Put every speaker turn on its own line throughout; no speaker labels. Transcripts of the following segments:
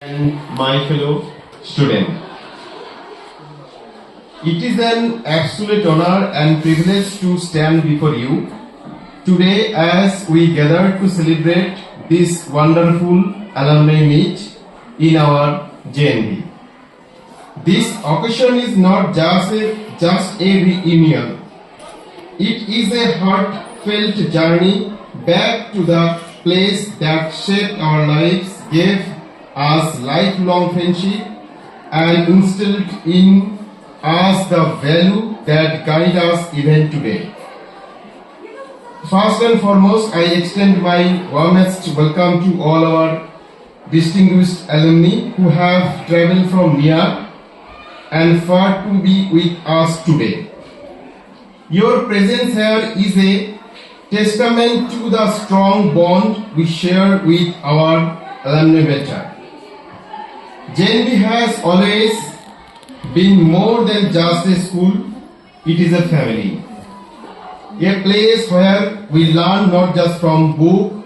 and my fellow student. It is an absolute honor and privilege to stand before you today as we gather to celebrate this wonderful alumni meet in our JNB. This occasion is not just a reunion. It is a heartfelt journey back to the place that shaped our lives, gave us lifelong friendship, and instilled in us the value that guide us even today. First and foremost, I extend my warmest welcome to all our distinguished alumni who have traveled from near and far to be with us today. Your presence here is a testament to the strong bond we share with our alumni batch. JNB has always been more than just a school, it is a family. A place where we learn not just from book,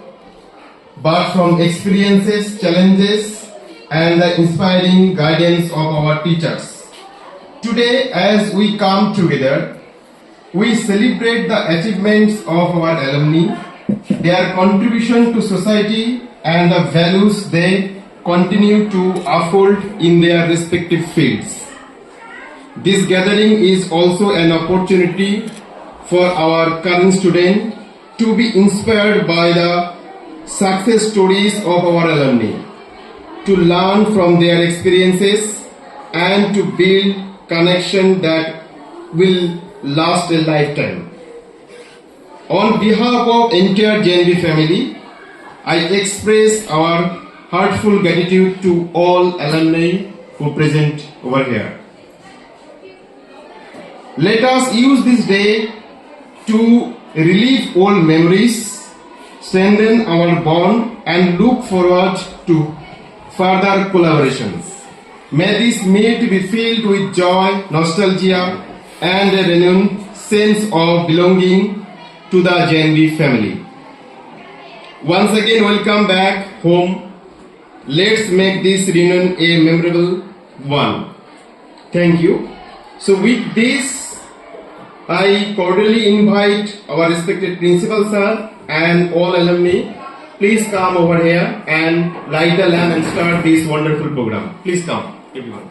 but from experiences, challenges, and the inspiring guidance of our teachers. Today, as we come together, we celebrate the achievements of our alumni, their contribution to society, and the values they continue to uphold in their respective fields. This gathering is also an opportunity for our current students to be inspired by the success stories of our alumni, to learn from their experiences, and to build connection that will last a lifetime. On behalf of entire JNB family, I express our heartful gratitude to all alumni who present over here. Let us use this day to relive old memories, strengthen our bond, and look forward to further collaborations. May this meet be filled with joy, nostalgia, and a renewed sense of belonging to the JNB family. Once again, welcome back home. Let's make this reunion a memorable one. Thank you. So with this, I cordially invite our respected principal sir and all alumni. Please come over here and light the lamp and start this wonderful program. Please come, everyone.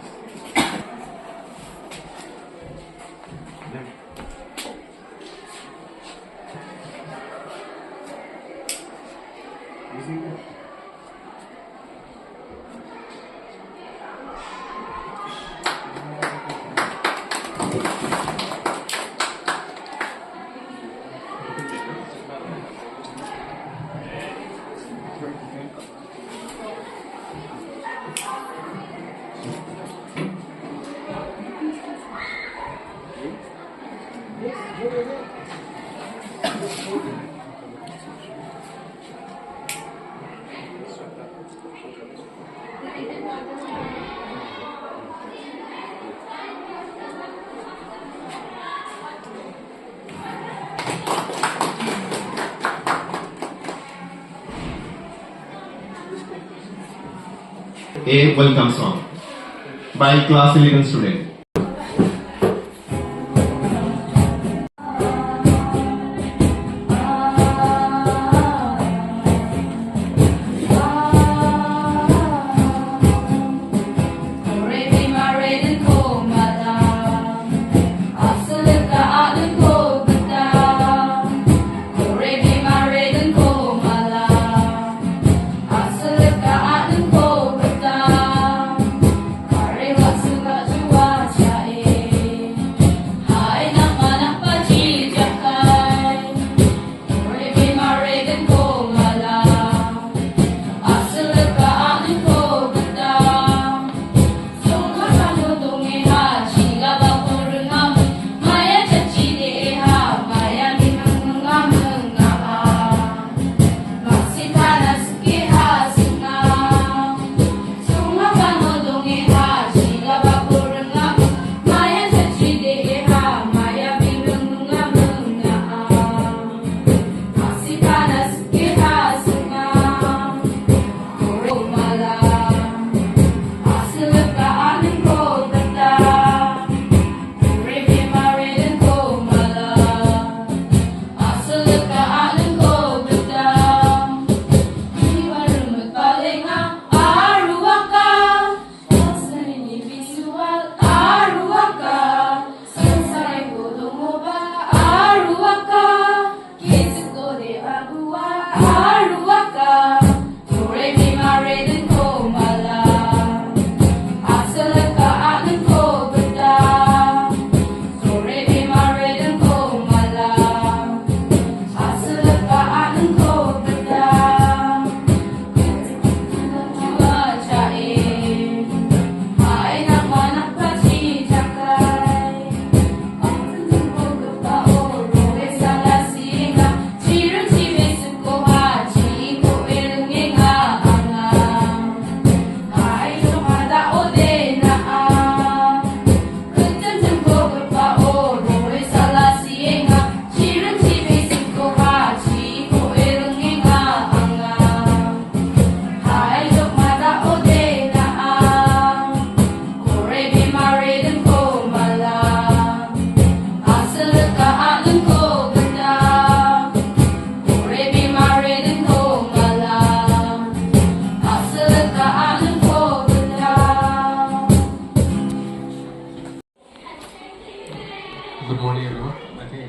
A welcome song by class 11 student.
Suka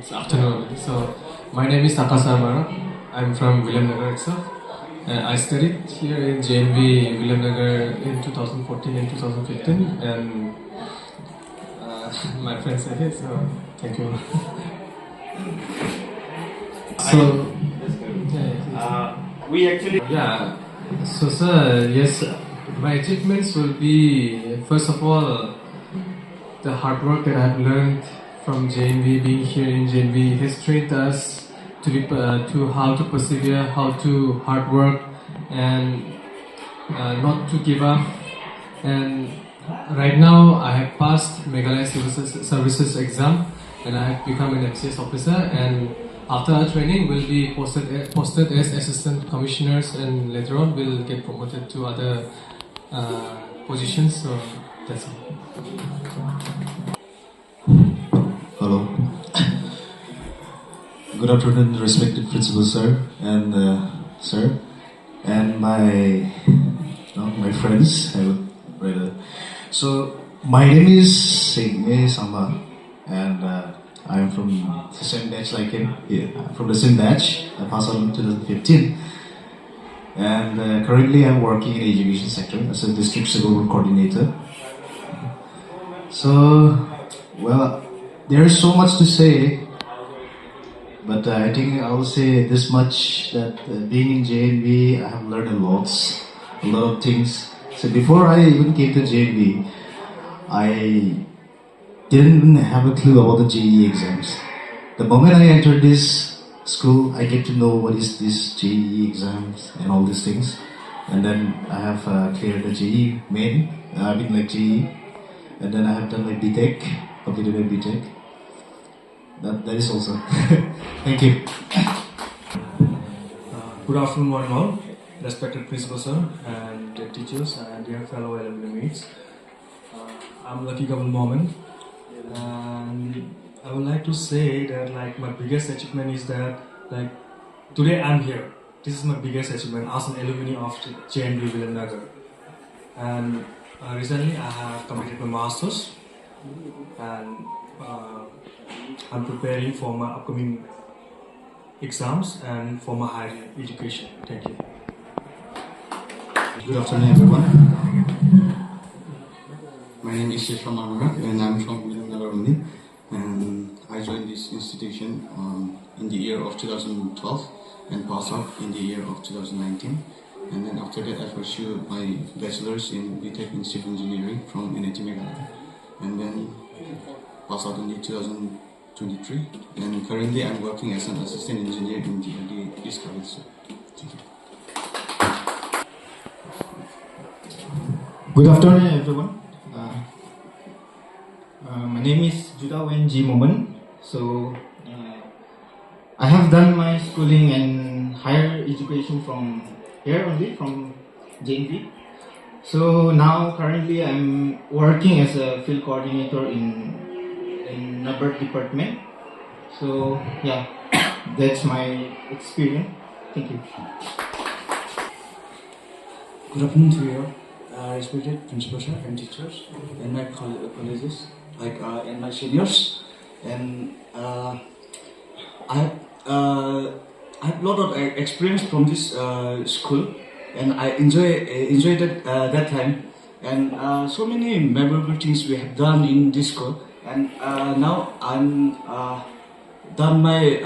it's afternoon already. So, my name is Takas Amara. I'm from Williamnagar itself. I studied here in JNV Williamnagar in 2014 and 2015, and my friends are here, so thank you. So,
We actually
yeah, so sir, yes, my achievements will be first of all the hard work that I've learned from JNV. Being here in JNV has trained us to be to how to persevere, how to hard work, and not to give up. And right now, I have passed Meghalaya Civil Services exam, and I have become an MCS officer. And after our training, we'll be posted as assistant commissioners, and later on, we'll get promoted to other positions. So that's all.
Hello. Good afternoon, respected principal sir and sir, and my friends. I would rather. So my name is Segne Samba, and I am from the same batch like him. Yeah, from the same batch. I passed out in 2015, and currently I'm working in the education sector as a district government coordinator. So, well, there is so much to say, but I think I'll say this much that being in JNV, I have learned a lot of things. So before I even came to JNV, I didn't even have a clue about the JEE exams. The moment I entered this school, I get to know what is this JEE exams and all these things. And then I have cleared the JEE main, like JEE. And then I have done my BTech, completed my BTech. That is also. Thank you.
Good afternoon, one and all. Respected principal sir and dear teachers and dear fellow alumni mates. I'm Lucky Kabul Momin, and I would like to say that like my biggest achievement is that like today I'm here. This is my biggest achievement as an alumni of JNV Williamnagar. And recently I have completed my masters, and I'm preparing for my upcoming exams and for my higher education. Thank you.
Good afternoon, everyone. My name is Shishram Amara, and I'm from Williamnagar only. And I joined this institution in the year of 2012 and passed out in the year of 2019. And then after that, I pursued my bachelor's in BTech in Civil Engineering from NIT Meghalaya. And then passed out in the 2023. And currently, I'm working as an assistant engineer in the East College. Thank you.
Good afternoon, everyone. My name is Juda Wen G. Momen. So, I have done my schooling and higher education from here only, from JNV. So now, currently, I'm working as a field coordinator in NABERT department. So, yeah, that's my experience. Thank you.
Good afternoon to you, respected principal sir and teachers and my colleagues, and my seniors. And I have a lot of experience from this school, and I enjoyed that time. And so many memorable things we have done in this school. And now I'm done my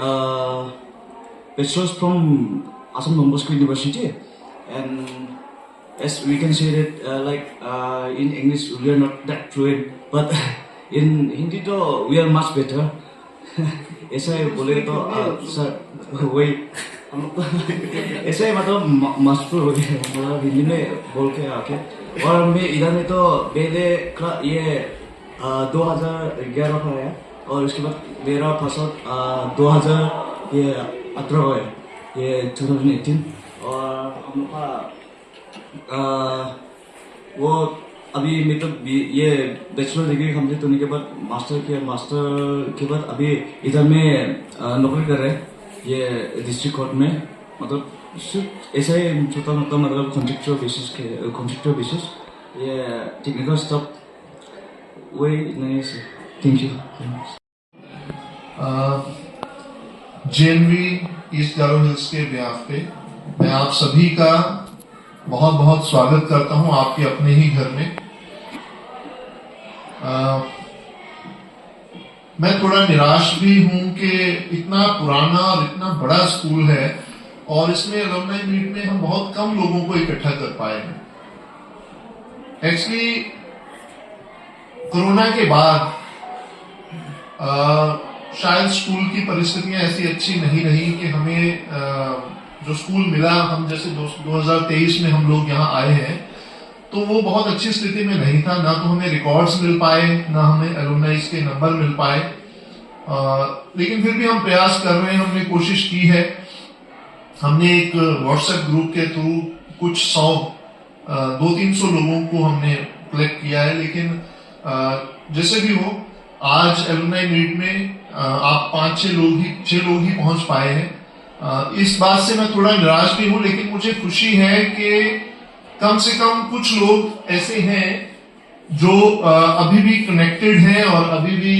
bachelor's from Assam Don Bosco University. And as we can say that in English we are not that fluent, but in Hindi though we are much better. ऐसा बोले तो sir वही ऐसा ही मतलब मशहूर हो गया मतलब हिंदी में बोल के आके और मैं इधर में तो पहले ये 2011 का आया और उसके बाद मेरा पास आउट 2018 है ये 2018 और हम लोग का वो अभी मतलब ये बैचलर डिग्री कंप्लीट होने के बाद मास्टर के बाद अभी इधर में नौकरी कर रहे हैं ये डिस्ट्रिक्ट कोर्ट में मतलब ऐसा ही छोटा मोटा मतलब कॉन्ट्रेक्चुअल बेसिस ये टेक्निकल स्टाफ वही नहीं से thank you
JNV east Garo hills के बिहाफ पे मैं आप सभी का बहुत बहुत स्वागत करता हूं आपके अपने ही घर में। मैं थोड़ा निराश भी हूं कि इतना पुराना और इतना बड़ा स्कूल है और इसमें एलुमनाई मीट में हम बहुत कम लोगों को इकट्ठा कर पाए हैं। एक्चुअली कोरोना के बाद शायद स्कूल की परिस्थितियां ऐसी अच्छी नहीं रही कि हमें जो स्कूल मिला, हम जैसे 2023 में हम लोग यहाँ आए हैं तो वो बहुत अच्छी स्थिति में नहीं था। ना तो हमें रिकॉर्ड्स मिल पाए, ना हमें एलुमनाइज के नंबर मिल पाए, लेकिन फिर भी हम प्रयास कर रहे हैं, हमने कोशिश की है। हमने एक व्हाट्सएप ग्रुप के थ्रू कुछ 200-300 लोगों को हमने कलेक्ट किया है, लेकिन जैसे भी हो आज एलुमनाई मीट में आप 5-6 लोग ही पहुंच पाए हैं। इस बात से मैं थोड़ा निराश भी हूं, लेकिन मुझे खुशी है कि कम से कम कुछ लोग ऐसे हैं जो अभी भी कनेक्टेड हैं और अभी भी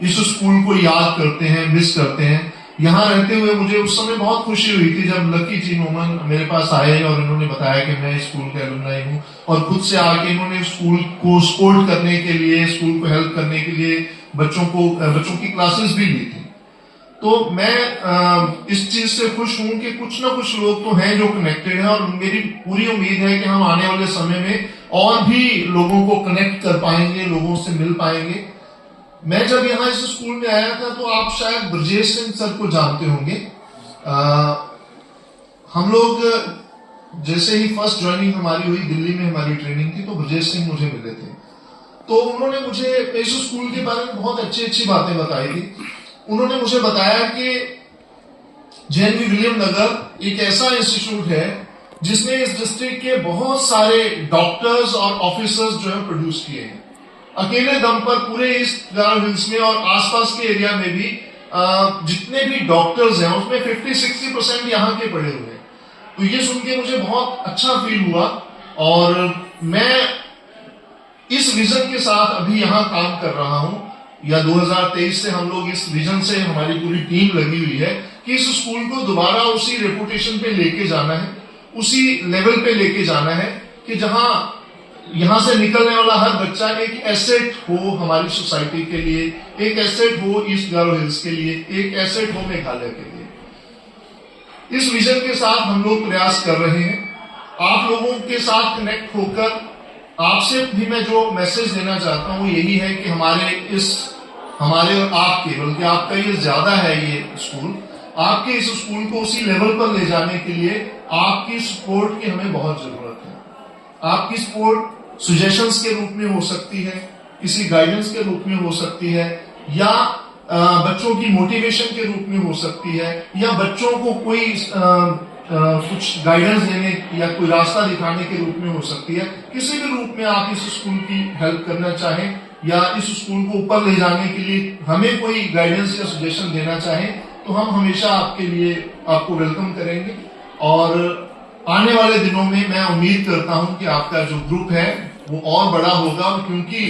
इस स्कूल को याद करते हैं, मिस करते हैं। यहाँ रहते हुए मुझे उस समय बहुत खुशी हुई थी जब लकी जी मोमन मेरे पास आए और इन्होंने बताया कि मैं स्कूल का एलुमनाई हूँ, और खुद से आके इन्होंने स्कूल को सपोर्ट करने के लिए, स्कूल को हेल्प करने के लिए बच्चों की क्लासेस भी ली थी। तो मैं इस चीज से खुश हूं कि कुछ ना कुछ लोग तो हैं जो कनेक्टेड हैं, और मेरी पूरी उम्मीद है कि हम आने वाले समय में और भी लोगों को कनेक्ट कर पाएंगे, लोगों से मिल पाएंगे। मैं जब यहाँ इस स्कूल में आया था तो आप शायद ब्रजेश सिंह सर को जानते होंगे। हम लोग जैसे ही फर्स्ट ज्वाइनिंग हमारी हुई, दिल्ली में हमारी ट्रेनिंग थी, तो ब्रजेश सिंह मुझे मिले थे। तो उन्होंने मुझे इस स्कूल के बारे में बहुत अच्छी बातें बताई थी। उन्होंने मुझे बताया कि जेएनवी विलियम नगर एक ऐसा इंस्टीट्यूट है जिसने इस डिस्ट्रिक्ट के बहुत सारे डॉक्टर्स और ऑफिसर्स जो है प्रोड्यूस किए हैं। अकेले दम पर पूरे ईस्ट गारो हिल्स में और आसपास के एरिया में भी जितने भी डॉक्टर्स हैं उसमें 50-60% यहाँ के पड़े हुए हैं। तो ये सुन के मुझे बहुत अच्छा फील हुआ, और मैं इस विजन के साथ अभी यहाँ काम कर रहा हूँ। या 2023 से हम लोग इस विजन से, हमारी पूरी टीम लगी हुई है कि इस स्कूल को दोबारा उसी रेपुटेशन पे लेके जाना है, उसी लेवल पे लेके जाना है कि जहां यहां से निकलने वाला हर बच्चा एक एसेट हो हमारी सोसाइटी के लिए, एक एसेट हो ईस्ट गारो हिल्स के लिए, एक एसेट हो मेघालय के लिए। इस विजन के साथ हम लोग प्रयास कर रहे हैं। आप लोगों के साथ कनेक्ट होकर आपसे भी मैं जो मैसेज देना चाहता हूं यही है कि हमारे और आपके, बल्कि आपका ये ज्यादा है, ये स्कूल आपके इस स्कूल को उसी लेवल पर ले जाने के लिए आपकी सपोर्ट की हमें बहुत जरूरत है। आपकी सपोर्ट सजेशंस के रूप में हो सकती है, किसी गाइडेंस के रूप में हो सकती है, या बच्चों की मोटिवेशन के रूप में हो सकती है, या बच्चों को कोई कुछ गाइडेंस देने या कोई रास्ता दिखाने के रूप में हो सकती है। किसी भी रूप में आप इस स्कूल की हेल्प करना चाहें या इस स्कूल को ऊपर ले जाने के लिए हमें कोई गाइडेंस या सजेशन देना चाहें, तो हम हमेशा आपके लिए आपको वेलकम करेंगे। और आने वाले दिनों में मैं उम्मीद करता हूं कि आपका जो ग्रुप है वो और बड़ा होगा, क्योंकि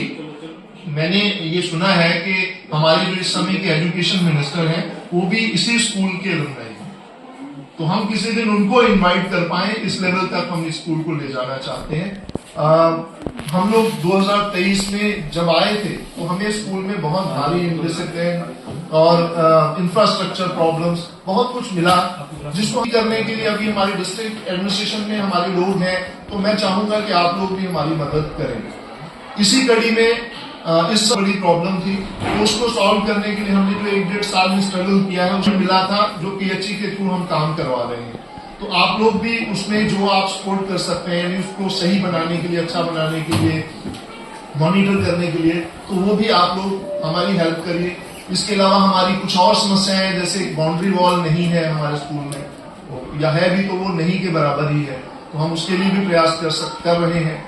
मैंने ये सुना है कि हमारे जो इस समय के एजुकेशन मिनिस्टर हैं वो भी इसी स्कूल के एलुमनाई हैं। तो हम किसी दिन उनको इनवाइट कर पाए, इस लेवल तक हम इस स्कूल को ले जाना चाहते हैं। हम लोग 2023 में जब आए थे तो हमें स्कूल में बहुत भारी इंडिसिप्लिन और इंफ्रास्ट्रक्चर प्रॉब्लम्स बहुत कुछ मिला, जिसको करने के लिए अभी हमारी डिस्ट्रिक्ट एडमिनिस्ट्रेशन में हमारे लोग हैं। तो मैं चाहूंगा कि आप लोग भी हमारी मदद करें। इसी कड़ी में इससे बड़ी प्रॉब्लम थी, तो उसको सॉल्व करने के लिए हमने जो 1-1.5 साल में स्ट्रगल किया है उसमें मिला था, जो पीएचई के थ्रू हम काम करवा रहे हैं। तो आप लोग भी उसमें जो आप सपोर्ट कर सकते हैं, यानी उसको सही बनाने के लिए, अच्छा बनाने के लिए, मॉनिटर करने के लिए, तो वो भी आप लोग हमारी हेल्प करिए। इसके अलावा हमारी कुछ और समस्याएं हैं, जैसे बाउंड्री वॉल नहीं है हमारे स्कूल में, या है भी तो वो नहीं के बराबर ही है, तो हम उसके लिए भी प्रयास कर रहे हैं।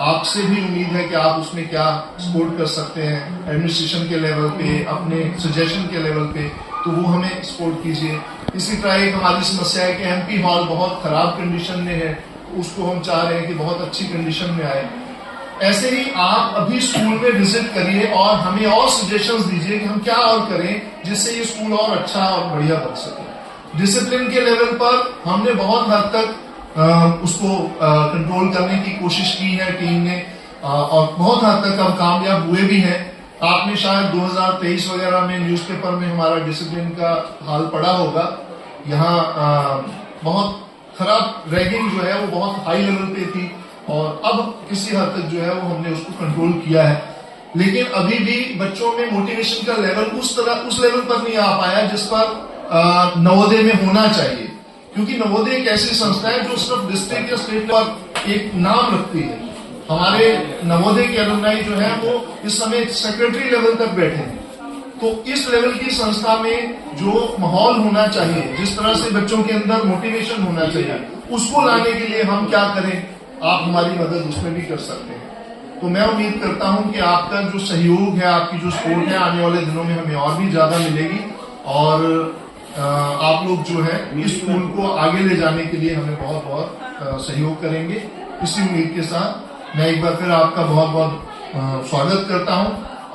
आपसे भी उम्मीद है कि आप उसमें क्या सपोर्ट कर सकते हैं एडमिनिस्ट्रेशन के लेवल पे, अपने सजेशन के लेवल पे, तो वो हमें सपोर्ट कीजिए। इसी तरह एक हमारी समस्या है कि एमपी हॉल बहुत खराब कंडीशन में है, उसको हम चाह रहे हैं कि बहुत अच्छी कंडीशन में आए। ऐसे ही आप अभी स्कूल में विजिट करिए और हमें और सजेशंस दीजिए कि हम क्या और करें जिससे ये स्कूल और अच्छा और बढ़िया बन सके। डिसिप्लिन के लेवल पर हमने बहुत हद तक उसको कंट्रोल करने की कोशिश की है टीम ने, और बहुत हद तक हम कामयाब हुए भी हैं। आपने शायद 2023 वगैरह में न्यूज़पेपर में हमारा डिसिप्लिन का हाल पढ़ा होगा। यहाँ बहुत खराब रैगिंग जो है वो बहुत हाई लेवल पे थी, और अब किसी हद तक जो है वो हमने उसको कंट्रोल किया है। लेकिन अभी भी बच्चों में मोटिवेशन का लेवल उस लेवल पर नहीं आ पाया जिस पर नवोदय में होना चाहिए, क्योंकि नवोदय एक ऐसी संस्था है जो सिर्फ डिस्ट्रिक्ट या स्टेट पर एक नाम रखती है। हमारे नवोदय के अलुमनाई जो है वो इस समय सेक्रेटरी लेवल तक बैठे हैं। तो इस लेवल की संस्था में जो माहौल होना चाहिए, जिस तरह से बच्चों के अंदर मोटिवेशन होना चाहिए, उसको लाने के लिए हम क्या करें, आप हमारी मदद उसमें भी कर सकते हैं। तो मैं उम्मीद करता हूं कि आपका जो सहयोग है, आपकी जो सपोर्ट है, आने वाले दिनों में हमें और भी ज्यादा मिलेगी, और आप लोग जो है इस स्कूल को आगे ले जाने के लिए हमें बहुत बहुत सहयोग करेंगे। इसी उम्मीद के साथ मैं एक बार फिर आपका बहुत बहुत स्वागत करता हूं,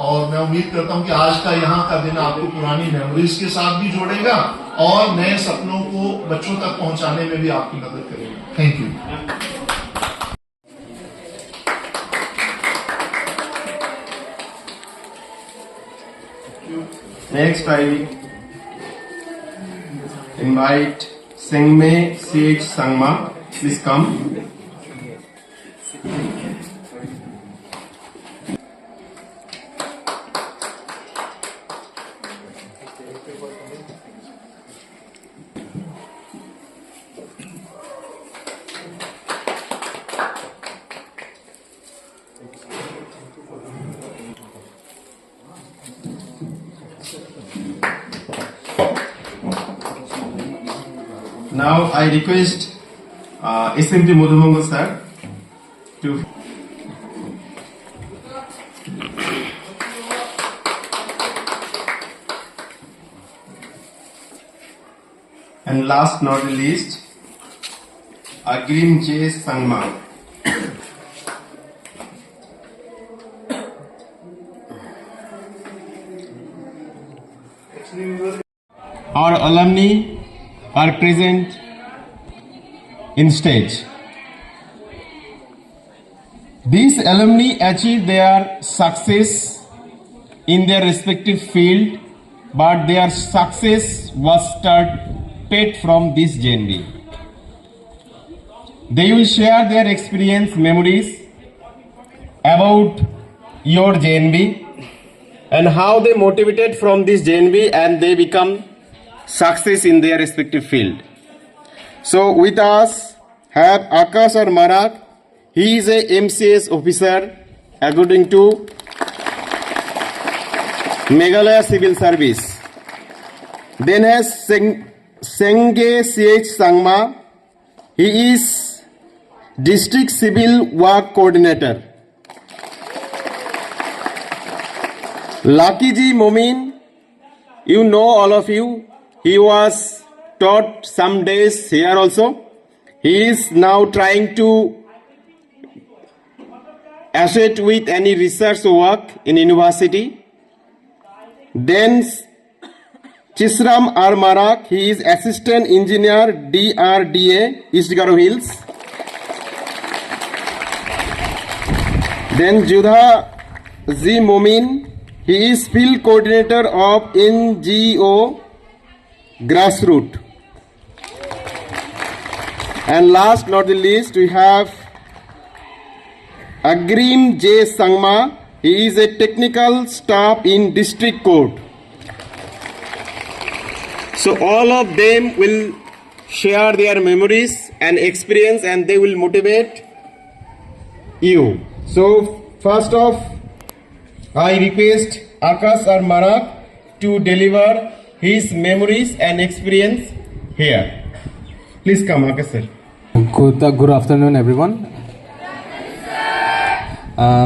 और मैं उम्मीद करता हूं कि आज का यहाँ का दिन आपको पुरानी मेमोरीज के साथ भी जोड़ेगा और नए सपनों को बच्चों तक पहुंचाने में भी आपकी मदद करेगा। Thank you.
Next, I invite Sengme CH Sangma. Please come. Now I request SMT Madhumangal sir to and last not the least Agrim J Sangma. Our alumni are present in stage. These alumni achieved their success in their respective field, but their success was started from this JNV. They will share their experience, memories about your JNV and how they motivated from this JNV and they become success in their respective field. So with us have Akash or Marak. He is a MCS officer according to Meghalaya Civil Service. Then has Senge CH Sangma. He is District Civil Work Coordinator. Lucky Ji Momin, you know all of you. He was taught some days here also. He is now trying to associate with any research work in university. Then Chisram R. Marak, he is Assistant Engineer DRDA, East Garo Hills. Then Judha Z. Momin, he is Field Coordinator of NGO Grassroot. And last not the least, we have Agrim J. Sangma. He is a technical staff in District Court. So all of them will share their memories and experience and they will motivate you. So first off, I request Akash or Marak to deliver his memories and experience here. Please come, Akash sir.
Good afternoon, everyone.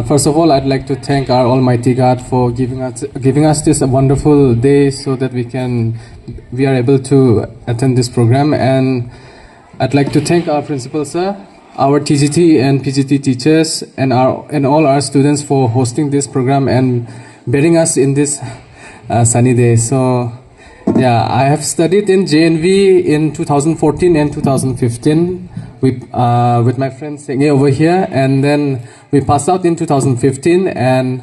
First of all, I'd like to thank our Almighty God for giving us this wonderful day so that we are able to attend this program. And I'd like to thank our principal sir our TGT and PGT teachers and all our students for hosting this program and bearing us in this sunny day. So yeah, I have studied in JNV in 2014 and 2015 with my friend Senge over here, and then we passed out in 2015, and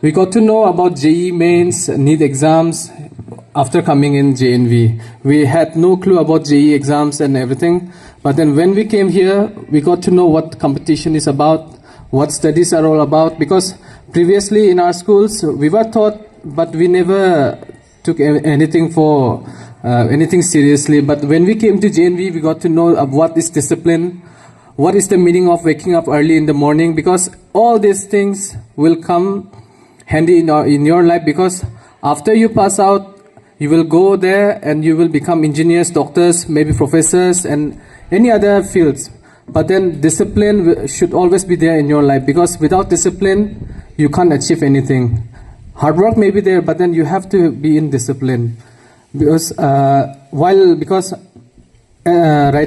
we got to know about JEE mains, NEET exams after coming in JNV. We had no clue about JEE exams and everything, but then when we came here, we got to know what competition is about, what studies are all about, because previously in our schools, we were taught, but we never took anything seriously. But when we came to JNV, we got to know what is discipline, what is the meaning of waking up early in the morning, because all these things will come handy in your life, because after you pass out, you will go there and you will become engineers, doctors, maybe professors and any other fields. But then discipline should always be there in your life, because without discipline, you can't achieve anything. Hard work may be there, but then you have to be in discipline. Because right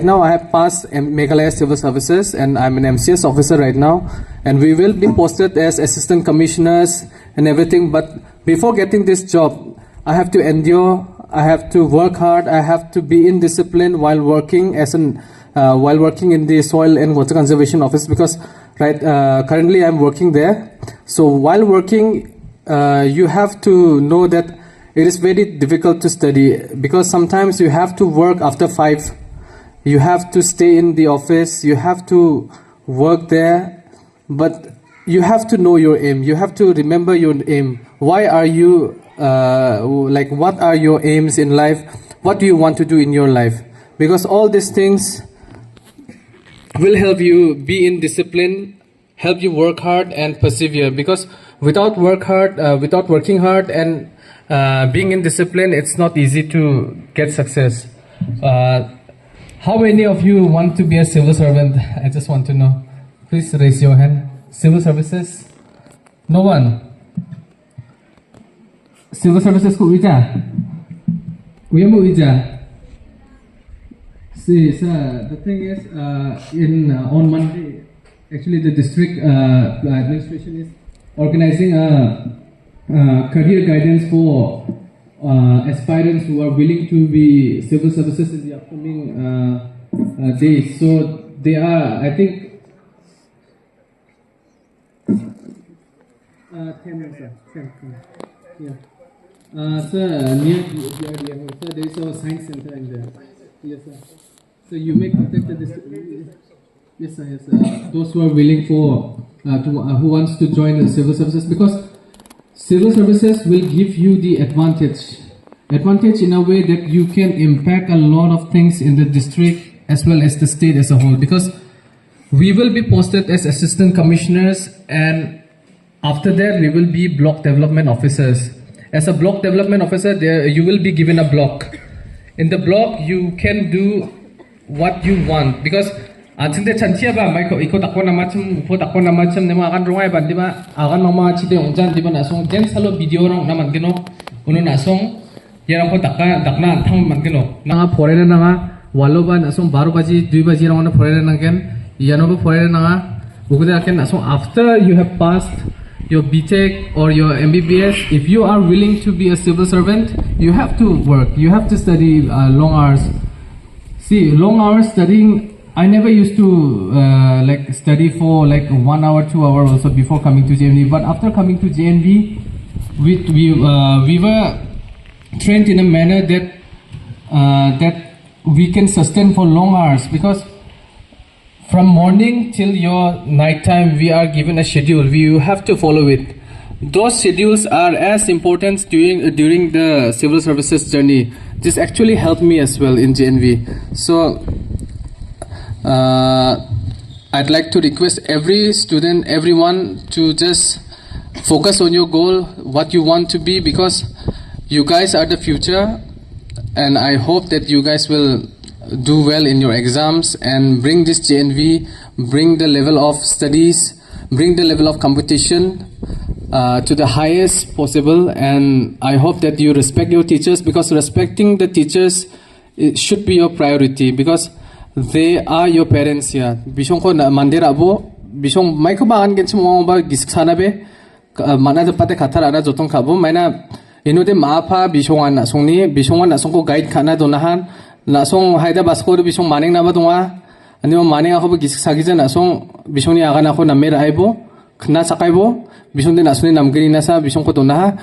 now I have passed Meghalaya Civil Services and I'm an MCS officer right now, and we will be posted as assistant commissioners and everything. But before getting this job, I have to endure, I have to work hard, I have to be in discipline while working in the Soil and Water Conservation Office, because currently I'm working there. So while working, you have to know that it is very difficult to study, because sometimes you have to work after 5. You have to stay in the office, you have to work there, but you have to know your aim. You have to remember your aim. Why are you, what are your aims in life? What do you want to do in your life? Because all these things will help you be in discipline, help you work hard and persevere. Because without working hard and being in discipline, it's not easy to get success. How many of you want to be a civil servant? I just want to know. Please raise your hand. Civil services? No one? Civil services ko uja? Uya mo uja? See, sir, the thing is, on Monday, actually the district administration is organizing a career guidance for aspirants who are willing to be civil services in the upcoming days. So they are, I think, 10, yeah. Sir, near DRDM, sir, there is a science center in there. Yes, sir. So you may contact the district. Yes, sir. Yes, sir. Those who are willing who wants to join the civil services, because civil services will give you the advantage in a way that you can impact a lot of things in the district as well as the state as a whole, because we will be posted as assistant commissioners, and after that we will be block development officers. As a block development officer, you will be given a block. In the block, you can do what you want, because Ancinte chantia ba mai ko ikot ako na macam nema akan rungai ban di ba akan mama chide onjan di ba nasong jen salo video rong naman gino uno nasong yarang ko dakna thang man gino na foreigner na nga walo ba nasong 12 baji 2 baji rong na foreigner na ken yano ba foreigner na nga uguda ken nasong after you have passed your BTech or your MBBS, if you are willing to be a civil servant, you have to work, you have to study long hours. See, long hours studying, I never used to study for 1 hour, 2 hours also before coming to JNV. But after coming to JNV, we were trained in a manner that we can sustain for long hours, because from morning till your night time, we are given a schedule. You have to follow it. Those schedules are as important during the civil services journey. This actually helped me as well in JNV. So I'd like to request every student, everyone, to just focus on your goal, what you want to be, because you guys are the future, and I hope that you guys will do well in your exams and bring this JNV, bring the level of studies, bring the level of competition to the highest possible. And I hope that you respect your teachers, because respecting the teachers, it should be your priority, because they are your parents here. Bisong ko na mandira bo, bisong may kubangan gen mo ba gisik sana be, mana dapat kata ada jotong kabo, mana ino de maapa bisongan na song ni, bisongan na song ko guide kana donahan, na song haida basko do bisong maning na ba dunga, ano maning ako ba gisik sagiza na song bisong ni akan ako na mera aibo, kena sakay bo, bisong de na song ni namgiri na sa bisong ko donaha,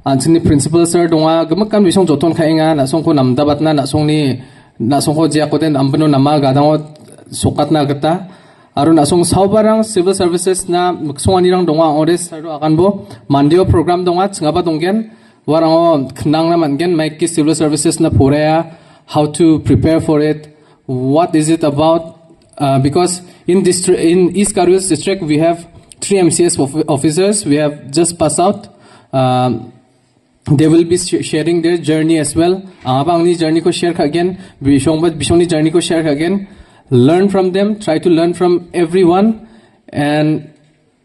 ansin ni principal sir dunga, gamakan bisong joton kainga na song ko namdabat na song ni nasong ko jia ko den ambano nama gadang sukat na gata aro nasong saubarang civil services na maksonganirang donga ores saro akan bo mandio program donga chingaba donggen warang knang na mangen maiki civil services na pureya how to prepare for it, what is it about, because in East Karwis district we have 3 MCS officers, we have just passed out. They will be sharing their journey as well. Abang ni journey ko share again. Bisong ni journey ko share again. Learn from them. Try to learn from everyone. And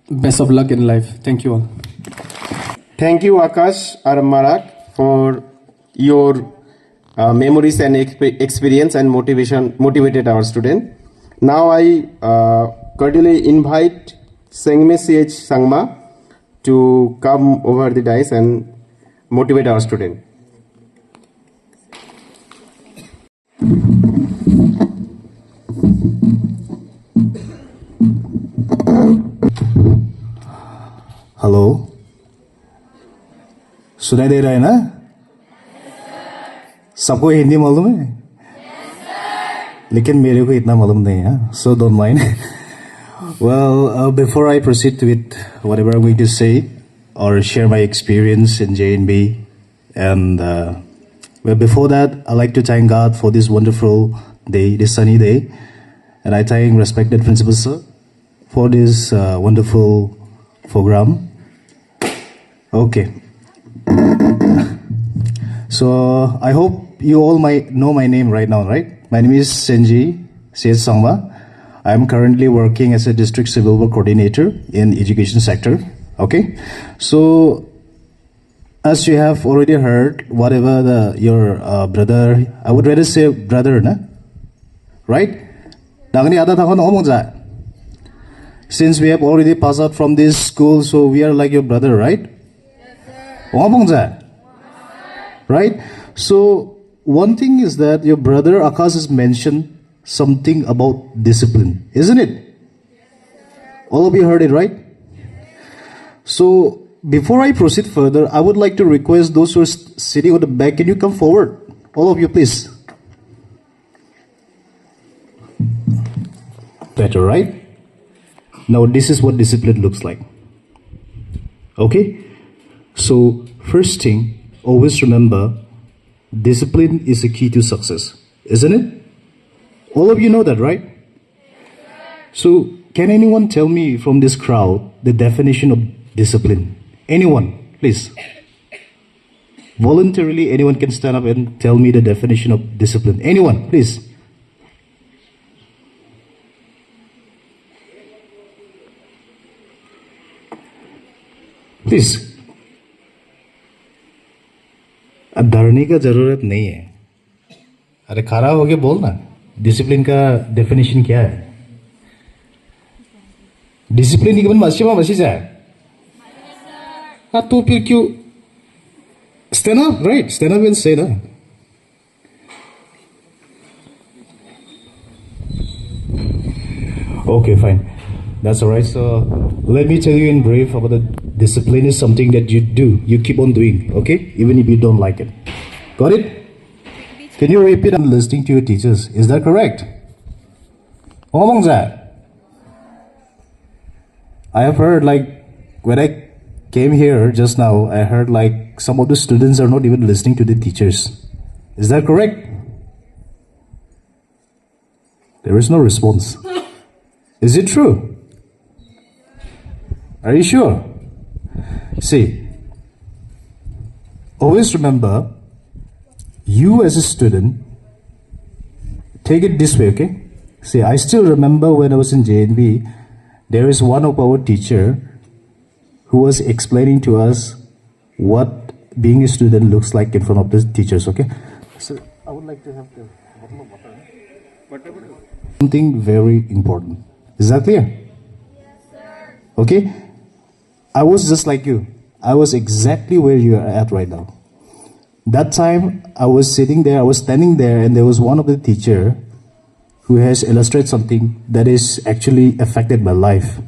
best of luck in life. Thank you all.
Thank you, Akash Aramarak, for your memories and experience and motivated our student. Now I cordially invite Sengme CH Sangma to come over the dais and motivate our student.
Hello सुनाई दे रहा है ना? सबको हिंदी मालूम है? लेकिन मेरे को इतना मालूम नहीं है, so don't mind. Well, before I proceed with whatever I'm going to say or share my experience in JNB, and well, before that, I'd like to thank God for this wonderful day, this sunny day, and I thank respected principal sir for this wonderful program. Okay. So I hope you all might know my name right now, right? My name is Senji Seth Sangma. I am currently working as a district civil work coordinator in education sector. Okay, so as you have already heard, whatever your brother, I would rather say brother, na? Right? Since we have already passed out from this school, so we are like your brother, right? Yes, right? So one thing is that your brother Akash has mentioned something about discipline, isn't it? All of you heard it, right? So before I proceed further, I would like to request those who are sitting on the back, can you come forward? All of you, please. Better, right? Now this is what discipline looks like. Okay? So first thing, always remember, discipline is the key to success, isn't it? All of you know that, right? So can anyone tell me from this crowd the definition of discipline? Anyone, please. Voluntarily, anyone can stand up and tell me the definition of discipline. Anyone, please. Please. अब डरने का जरूरत नहीं है. अरे खड़ा होके बोल ना. डिसिप्लिन का डेफिनेशन क्या है? डिसिप्लिन की मसी जाए. हाँ तो फिर क्यों? Stand up, right? Stand up and say that. Okay, fine. That's all right. So let me tell you in brief about the discipline is something that you do. You keep on doing, okay? Even if you don't like it. Got it? Can you repeat and listening to your teachers? Is that correct? Ngomong that. I have heard like when I came here just now, I heard like some of the students are not even listening to the teachers. Is that correct? There is no response. Is it true? Are you sure? See, always remember, you as a student, take it this way, okay? See, I still remember when I was in JNB, there is one of our teacher who was explaining to us what being a student looks like in front of the teachers, okay? So, I would like to have the bottle of water. Something very important. Is that clear? Okay? I was just like you. I was exactly where you are at right now. That time, I was sitting there, I was standing there, and there was one of the teacher who has illustrated something that is actually affected my life.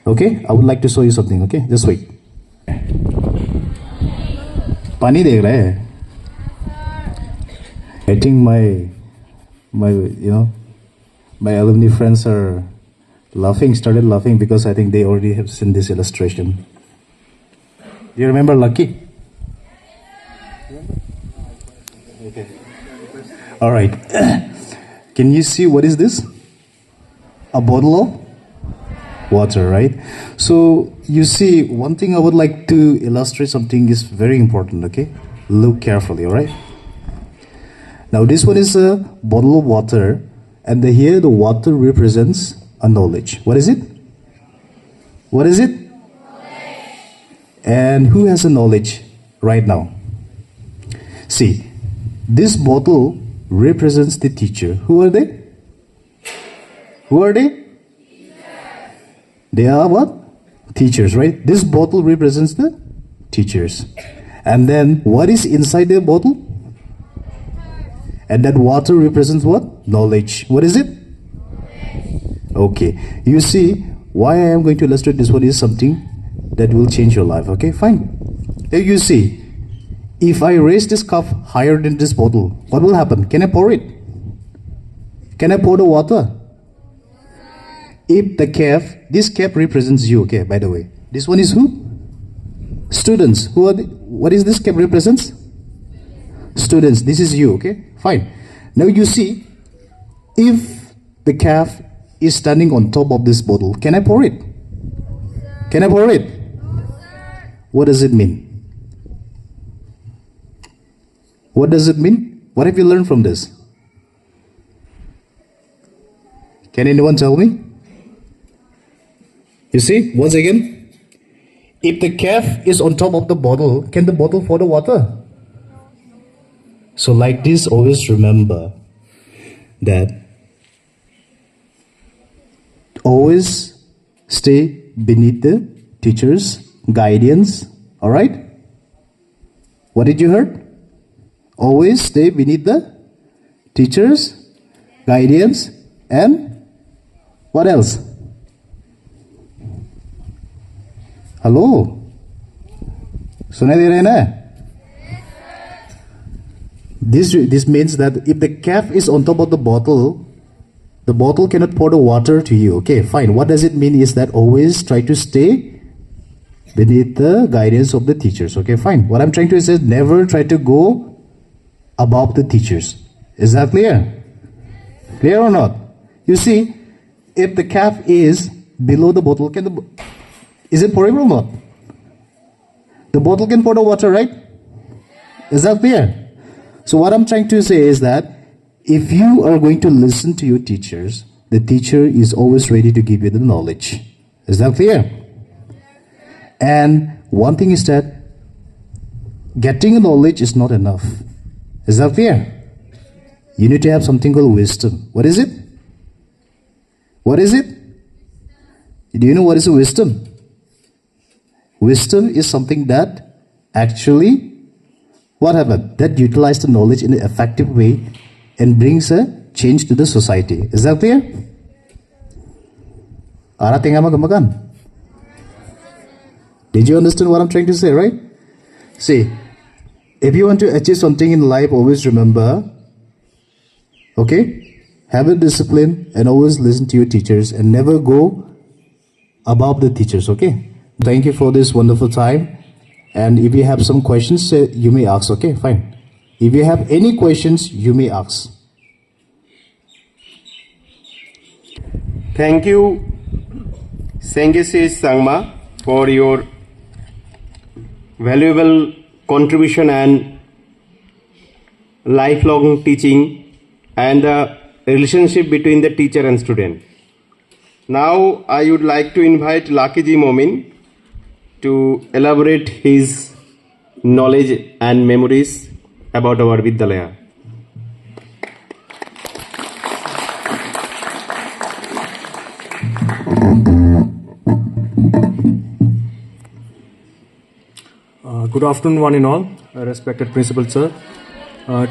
Okay? I would like to show you something, okay? Just wait. Pani dekh rahe hai? I think my alumni friends are started laughing because I think they already have seen this illustration. Do you remember Lucky? Okay. All right. Can you see what is this? A bottle of water, right? So you see, one thing I would like to illustrate something is very important, okay? Look carefully, all right? Now this one is a bottle of water, and here the water represents a knowledge. What is it? What is it? And who has a knowledge right now? See, this bottle represents the teacher. Who are they? Who are they? They are what? Teachers, right? This bottle represents the teachers. And then what is inside the bottle? And that water represents what? Knowledge. What is it? Okay. You see, why I am going to illustrate this one is something that will change your life. Okay, fine. Here you see, if I raise this cup higher than this bottle, what will happen? Can I pour it? Can I pour the water? If the cap, this cap represents you, okay, by the way. This one is who? Students. Who are what is this cap represents? Students. This is you, okay? Fine. Now you see, if the cap is standing on top of this bottle, can I pour it? Can I pour it? What does it mean? What does it mean? What have you learned from this? Can anyone tell me? You see, once again, if the cap is on top of the bottle, can the bottle pour the water? So like this, always remember that always stay beneath the teacher's guidance. All right? What did you heard? Always stay beneath the teacher's guidance. And what else? Hello? Sunai de rahe na? This means that if the cap is on top of the bottle cannot pour the water to you. Okay, fine. What does it mean is that always try to stay beneath the guidance of the teachers. Okay, fine. What I'm trying to say is never try to go above the teachers. Is that clear? Clear or not? You see, if the cap is below the bottle, is it pourable or not? The bottle can pour the water, right? Is that clear? So what I'm trying to say is that if you are going to listen to your teachers, the teacher is always ready to give you the knowledge. Is that clear? And one thing is that getting knowledge is not enough. Is that clear? You need to have something called wisdom. What is it? What is it? Do you know what is wisdom? Wisdom is something that actually, what happened? That utilizes the knowledge in an effective way and brings a change to the society. Is that clear? Did you understand what I'm trying to say, right? See, if you want to achieve something in life, always remember, okay, have a discipline and always listen to your teachers and never go above the teachers, okay? Thank you for this wonderful time. And if you have some questions, you may ask, okay? Fine. If you have any questions, you may ask.
Thank you, Sengese Sangma, for your valuable contribution and lifelong teaching and the relationship between the teacher and student. Now I would like to invite Lucky Ji Momin to elaborate his knowledge and memories about our Vidyalaya.
Good afternoon, one and all, respected principal sir,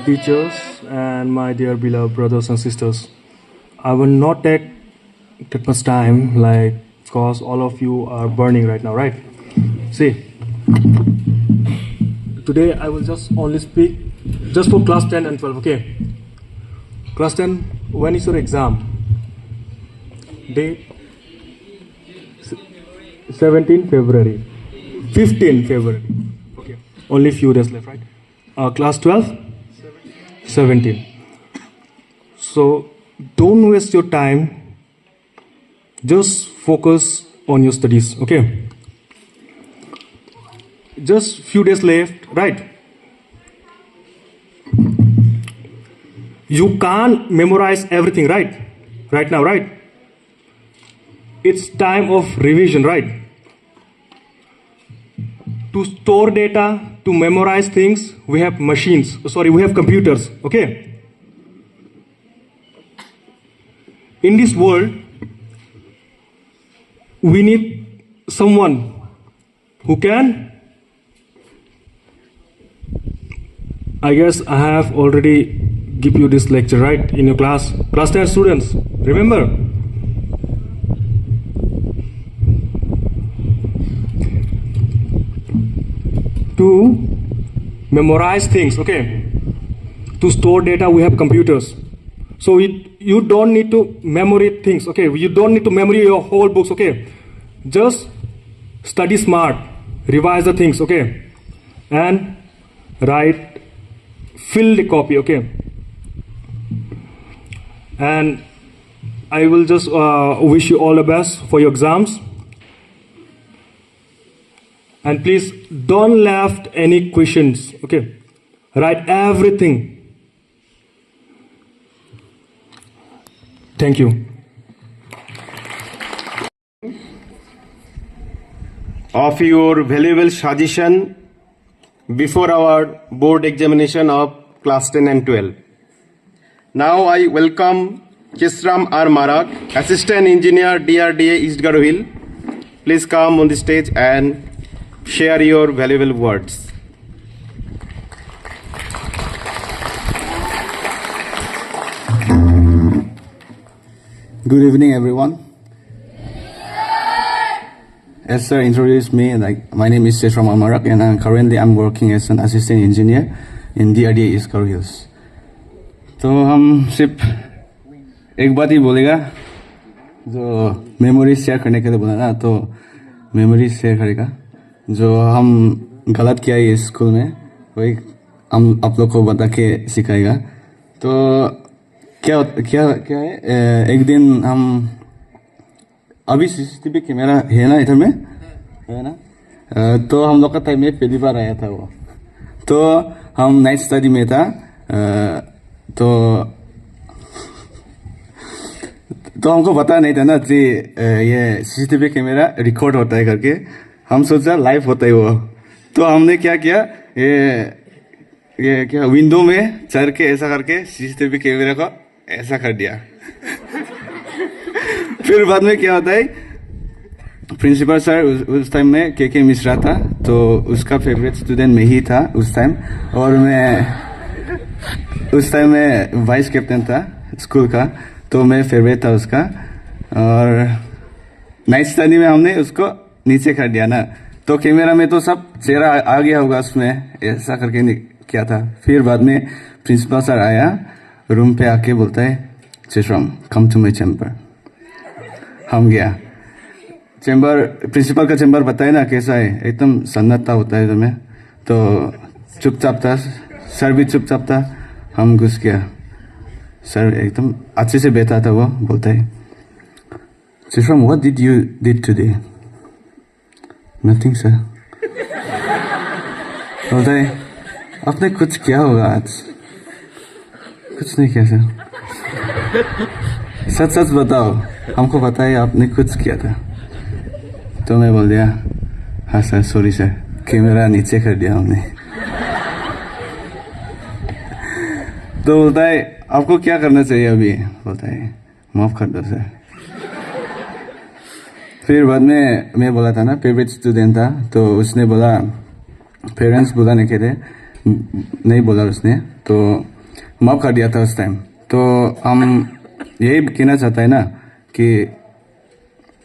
teachers, and my dear beloved brothers and sisters. I will not take that much time, like, because all of you are burning right now, right? See, today I will just only speak just for class 10 and 12, okay? Class 10, when is your exam? Date? 17 February. 15 February. Okay. Only few days left, right? Class 12? 17. So don't waste your time. Just focus on your studies, okay? Just few days left, right? You can't memorize everything, right? Right now, right? It's time of revision, right? To store data, to memorize things, we have machines. We have computers, okay? In this world, we need someone who can. I guess I have already give you this lecture, right, in your class. Class 10 students, remember? To memorize things, okay? To store data, we have computers. So you don't need to memory things, okay? You don't need to memory your whole books, okay? Just study smart, revise the things, okay? And write, fill the copy, okay? And I will just wish you all the best for your exams. And please don't left any questions, okay? Write everything. Thank you.
Of your valuable suggestion before our board examination of class 10 and 12. Now I welcome Kisram R. Marak, Assistant Engineer DRDA East Garo Hill. Please come on the stage and share your valuable words.
Good evening, everyone. As sir introduced me, my name is Kisram R. Marak, and currently I'm working as an assistant engineer in DRDA East Garo Hills. तो हम सिर्फ एक बात ही बोलेगा, जो memory share करने के लिए बोला ना, तो मेमोरी शेयर करेगा. जो हम गलत किया है स्कूल में, वही हम आप लोग को बता के सिखाएगा. तो क्या क्या क्या है, एक दिन हम अभी सीसीटीवी कैमरा है ना इधर में, है ना? तो हम लोग का टाइम में पहली बार आया था वो. तो हम नाइट स्टडी में था. तो हमको पता नहीं था ना कि ये सीसीटीवी कैमरा रिकॉर्ड होता है करके. हम सोचा लाइव होता है वो. तो हमने क्या किया, ये क्या विंडो में चढ़ के ऐसा करके सीसीटीवी कैमरा को ऐसा कर दिया. फिर बाद में क्या होता है, प्रिंसिपल सर उस टाइम में के मिश्रा था, तो उसका फेवरेट स्टूडेंट में ही था उस टाइम. और मैं उस टाइम में वाइस कैप्टन था स्कूल का, तो मैं फेवरेट था उसका. और नाइट स्टडी में हमने उसको नीचे कर दिया ना, तो कैमरा में तो सब चेहरा आ गया होगा उसमें, ऐसा करके किया था. फिर बाद में प्रिंसिपल सर आया, रूम पे आके बोलता है, चिश्रम कम टू माई चैम्बर. हम गया चैम्बर. प्रिंसिपल का चैम्बर बताए ना कैसा है, एकदम सन्नाटा होता है तुम्हें. तो चुपचाप था, सर भी चुपचाप था. हम घुस गया, सर एकदम अच्छे से बैठा था. वो बोलता है, चिश्रम what did you did today? Nothing sir. बोलता है, आपने कुछ किया होगा आज. कुछ नहीं किया सर. सच सच बताओ, हमको पता है आपने कुछ किया था. तो मैं बोल दिया, हाँ सर, सॉरी सर, कैमरा नीचे कर दिया हमने. तो बोलता है, आपको क्या करना चाहिए अभी? बोलता है, माफ कर दो सर. फिर बाद में मैं बोला था ना फेवरेट स्टूडेंट था, तो उसने बोला पेरेंट्स बुलाने के लिए नहीं बोला उसने, तो माफ़ कर दिया था उस टाइम। तो हम यही कहना चाहते हैं ना कि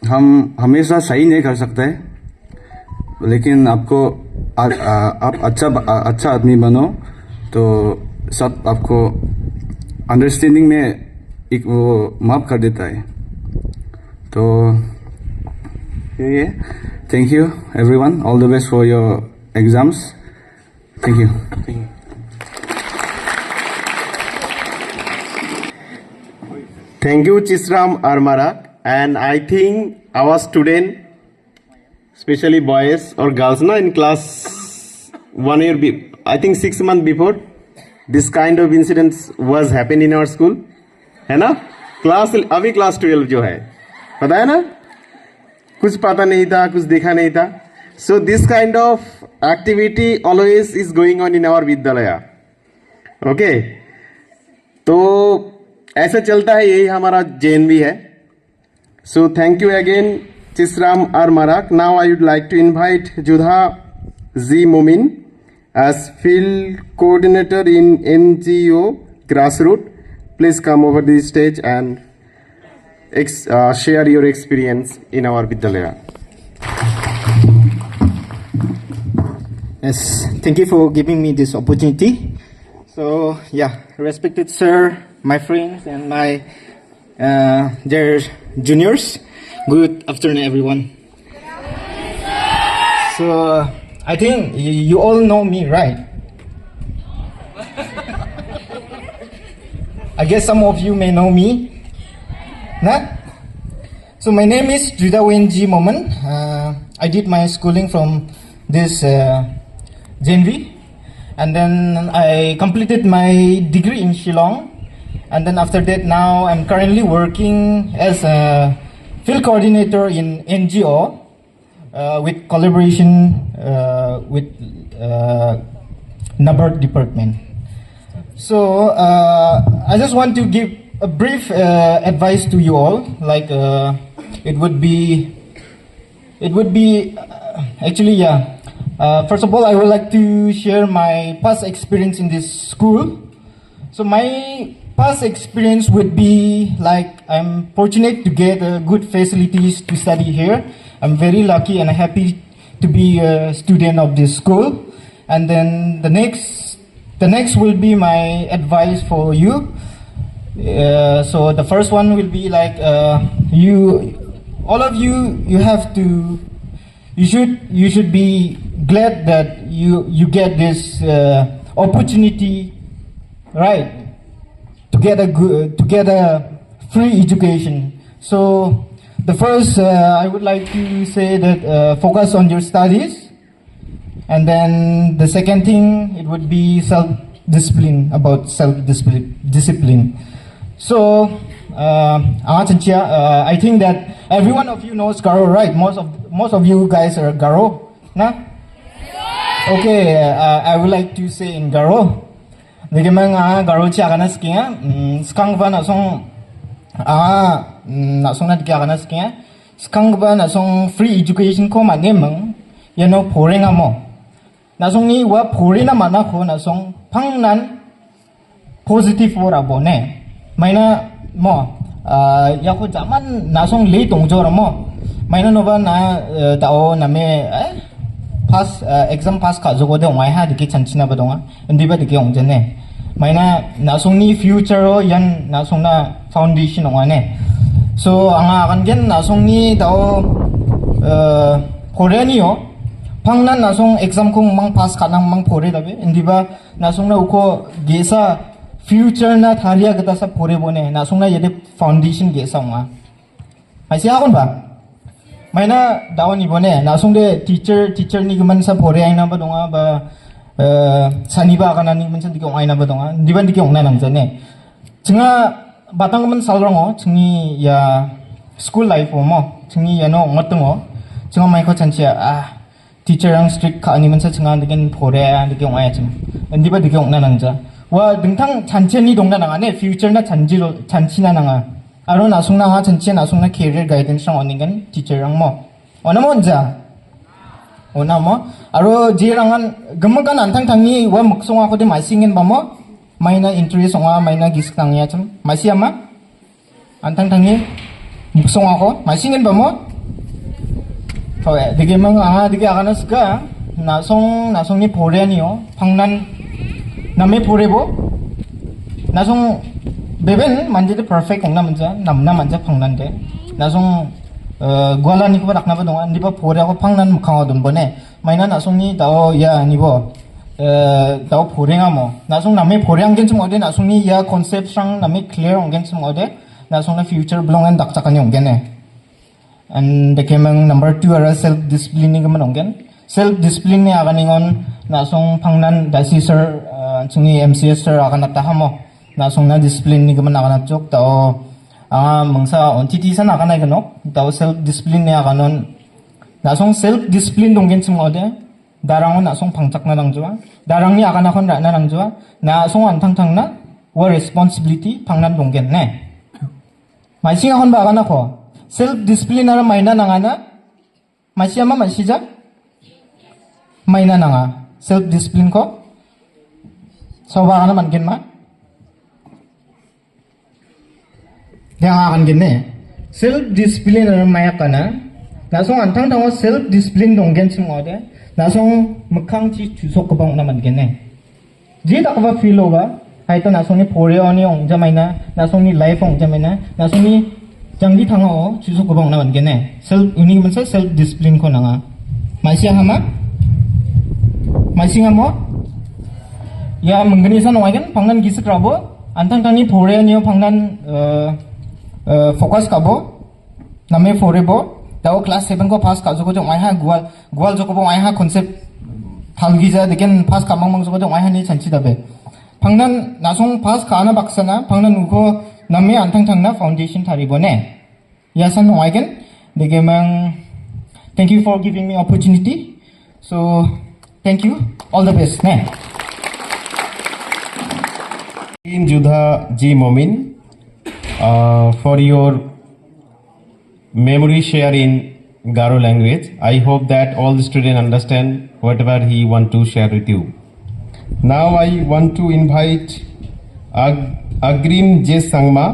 हम हमेशा सही नहीं कर सकते, लेकिन आपको आप अच्छा आदमी बनो तो सब आपको अंडरस्टैंडिंग में एक वो माफ़ कर देता है। तो ये thank you everyone, all the best for your exams. Thank you.
Thank you, Chisram Armarak. And I think our student, especially boys or girls, now in class 1 year, I think 6 months before, this kind of incidents was happened in our school, है ना? अभी class 12 जो है, पता है ना? कुछ पता नहीं था, कुछ देखा नहीं था. So this kind of activity always is going on in our Vidyalaya. Okay? तो ऐसा चलता है, यही हमारा JNV है. So thank you again, Chisram Armarak. Now I would like to invite Judha Z. Momin as field coordinator in NGO Grassroots. Please come over the stage and share your experience in our Vidyalaya.
Yes, thank you for giving me this opportunity. So yeah, respected sir, my friends and my dear juniors, good afternoon everyone. So I think you all know me, right? I guess some of you may know me. Nah? So my name is Judha G. Moman. I did my schooling from this JNV, and then I completed my degree in Shillong. And then after that, now I'm currently working as a field coordinator in NGO with collaboration with NABARD department. So I just want to give a brief advice to you all. Like it would be actually, yeah. First of all, I would like to share my past experience in this school. So my past experience would be like I'm fortunate to get good facilities to study here. I'm very lucky and happy to be a student of this school. And then the next will be my advice for you. So the first one will be like all of you have to, you should be glad that you get this opportunity, right? To get a free education. So the first I would like to say that focus on your studies, and then the second thing, it would be self-discipline, about self-discipline. So I think that every one of you knows Garo, right? Most of you guys are Garo, nah? Okay, I would like to say in Garo. Jadi mga Garo siya kanas kaya skang ba na song na song na kaya kanas kaya skang ba na song free education ko manemang yano poring amo na song ni wa pori na mana ko na song pangnan positive ora bone may na mo yako zaman na song late tongjo mo may na no ba na tao na me pass exam pass ka jogo de ongay ha diki chanchina ba donga hindi ba diki ongjene may na song ni future o yan na song na foundation ongay ne. So ang akan gen na song ni tao Korean yo pangnan na song exam kong mang pass ka nang mang pore dabe hindi ba na song na uko gesa future na thaliya gata sa pore bone na song na yede foundation gesa nga may siya akon ba may na dawan ibone na song de teacher ni guman sa pore ay na ba donga ba saniba ka na ni man sa di ko ay na ba donga di ba di ko na nang jane jinga batang man salrongo jingi ya school life mo jingi ya no ngotongo jinga may ko chanchia teacher ang strict ka ni man sa jinga digen pore di ko ay jim di ba di ko na nang ja wa dingtang chancheni dongna nang ane future na chanchina nang aro na sung na ha chanchi na sung na career guidance sang oningan teacher ang mo ona mo ja onamo aro jirangan gemakan antang tangi wa muksonga ko de maisingen bamo maina interest onga maina giskangya cham maisiama antang tangi muksonga ko maisingen bamo hoye dige mang anga dige aganas ka nasongni poreniyo phangnan name porebo nasong beben manjede perfect ongna manja namna manja phangnan de nasong gwala ni ko rakna ba dong ni ba pore ko phangnan mukha dun bone maina nasong ni dao ya ni bo dao porenga mo nasong name poreng gen chung ode nasong ni ya concept sang name clear onggen chung ode nasong na future belong and dak chakani onggen ne and the kemang number 2 ara self discipline ni gaman onggen self discipline ni agani ngon nasong phangnan dasi sir chungi MCS sir agana ta hamo nasong na discipline ni gaman agana chok tao mangsa entity san agana gano tao self discipline ni aganon nasong self discipline donggen chung ode darangon nasong phangchak na nangjwa darang ni agana kon ra na nangjwa nasong antang thang na wa responsibility phangnan donggen ne maising akon ba agana ko self discipline ara maina nangana maisiama maisija maina nanga self discipline ko soba kana mangen ma yang akan gini self discipline ara maya kana nasong antang tango self discipline donggen chungode nasong mukhang chi chusok ko bang na mangen ne ji da ka feel hoga hai to nasong ni pore oni ong jamaina nasong ni life ong jamaina nasong ni jangi tango chusok ko bang na mangen ne self uni mansa self discipline ko nanga maisia hama maising mo ya menggeni san wagen pangnan gisik rabo antang tani pore ni pangnan focus kabo name forebo tao class 7 ko pass ka jo ko jong ai ha gwal jo ko bong ai ha concept thalgi ja deken pass ka mang jo ko jong ai ha ni chanchi dabe pangnan nasong pass ka na baksana pangnan uko name antang tangna foundation tharibone yasan wagen dege mang thank you for giving me opportunity so thank you all the best ne
in Judha G Momin for your memory share in Garo language. I hope that all the students understand whatever he want to share with you. Now I want to invite Agrim J Sangma.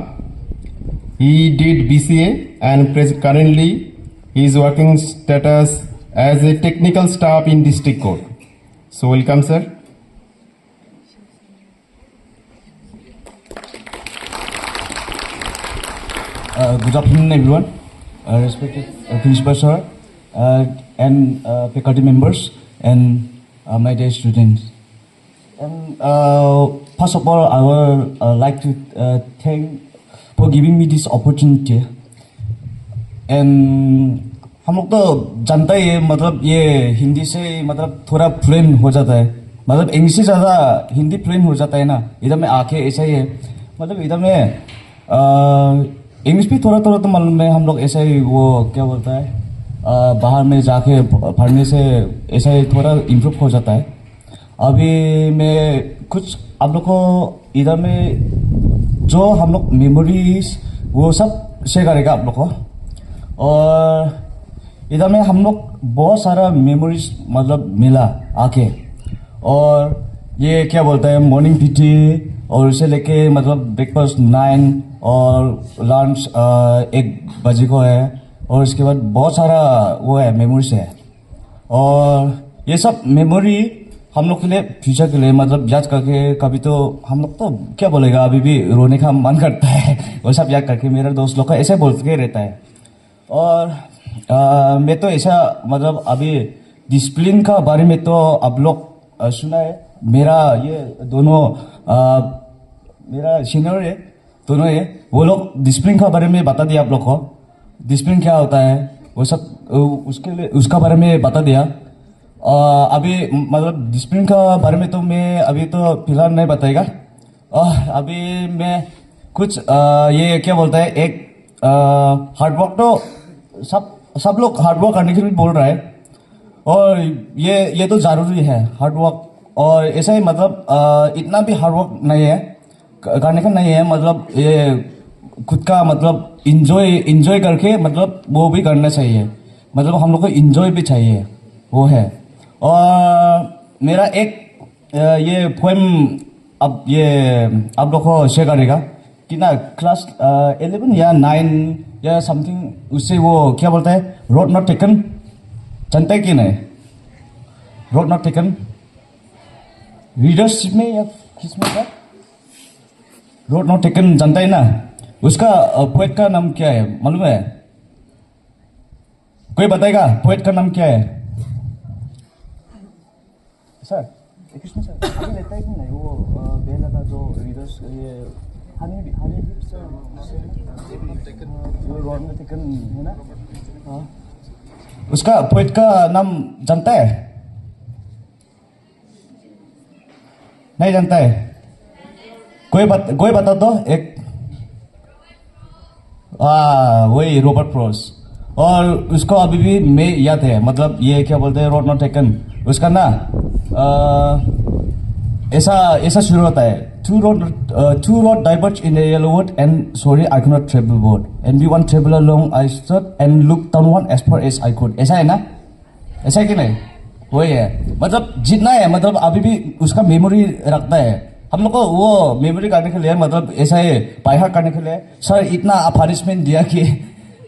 He did BCA and currently he is working status as a technical staff in district court. So welcome sir.
Good afternoon, everyone. Respected principal sir and faculty members and my dear students. And first of all, I would like to thank for giving me this opportunity. And हम लोग तो जानते ही मतलब ये हिंदी से मतलब थोड़ा fluent हो जाता है मतलब इंग्लिश से ज़्यादा हिंदी फ्लुएंट हो जाता है ना इधर में आके ऐसा ही है मतलब इधर में इंग्लिश भी थोड़ा थोड़ा तो मालूम है हम लोग ऐसा ही वो क्या बोलता है बाहर में जाके पढ़ने से ऐसा ही थोड़ा इम्प्रूव हो जाता है अभी मैं कुछ आप लोग को इधर में जो हम लोग मेमोरीज वो सब शेयर करेगा आप लोग को और इधर में हम लोग बहुत सारा मेमोरीज मतलब मिला आके और ये क्या बोलता है मॉर्निंग पीटी और इसे लेके मतलब ब्रेकफास्ट 9 और लंच 1 बजे को है और इसके बाद बहुत सारा वो है मेमोरीज है और ये सब मेमोरी हम लोग के लिए फ्यूचर के लिए मतलब याद करके कभी तो हम लोग तो क्या बोलेगा अभी भी रोने का मन करता है वो सब याद करके मेरा दोस्त लोग का ऐसे बोल के रहता है और मैं तो ऐसा मतलब अभी डिसिप्लिन का बारे में तो आप लोग सुना है मेरा ये दोनों मेरा सीनियर है दोनों है वो लोग डिसिप्लिन का बारे में बता दिया आप लोग को डिसिप्लिन क्या होता है वो सब उसके लिए उसका बारे में बता दिया अभी मतलब डिसिप्लिन का बारे में तो मैं अभी तो फिलहाल नहीं बताएगा अभी मैं कुछ ये क्या बोलता है एक हार्डवर्क तो सब लोग हार्डवर्क करने के लिए बोल रहा है और ये तो ज़रूरी है हार्डवर्क और ऐसा ही मतलब इतना भी हार्डवर्क नहीं है करने का नहीं है मतलब ये खुद का मतलब इंजॉय करके मतलब वो भी करना चाहिए मतलब हम लोग को इंजॉय भी चाहिए वो है। और मेरा एक ये पोएम अब ये आप लोग को शेयर करेगा कि ना क्लास 11 या 9 या समथिंग, उससे वो क्या बोलता है, रोड नॉट टेकन, जानते हैं कि नहीं? रोड नॉट टेकन रीडरशिप में या किसमें था? रोड नॉट टेकन जानता है ना? उसका पोएट का नाम क्या है मालूम है? कोई बताएगा पोएट का नाम क्या है? सर कृष्ण सर अभी लेता है कि नहीं वो बेला का जो रीडर्स ये हनी हिप्स वो रोड नॉट टेकन है ना? हाँ, उसका पोएट का नाम जानता है? नहीं जानता है? कोई बता दो एक। वही रॉबर्ट फ्रॉस्ट। और उसको अभी भी मैं याद है, मतलब ये क्या बोलते हैं, रोड नॉट टेकन, उसका ना ऐसा शुरू होता है, two road diverge in the yellow wood and sorry I can not travel both and be one travel along I stood and look down one as far as I could. ऐसा है ना? ऐसा है कि नहीं? वही है, मतलब जितना है, मतलब अभी भी उसका मेमोरी रखता है। हम लोग को वो मेमोरी करने के लिए, मतलब ऐसा है बाइहार करने के लिए सर इतना पनिशमेंट दिया कि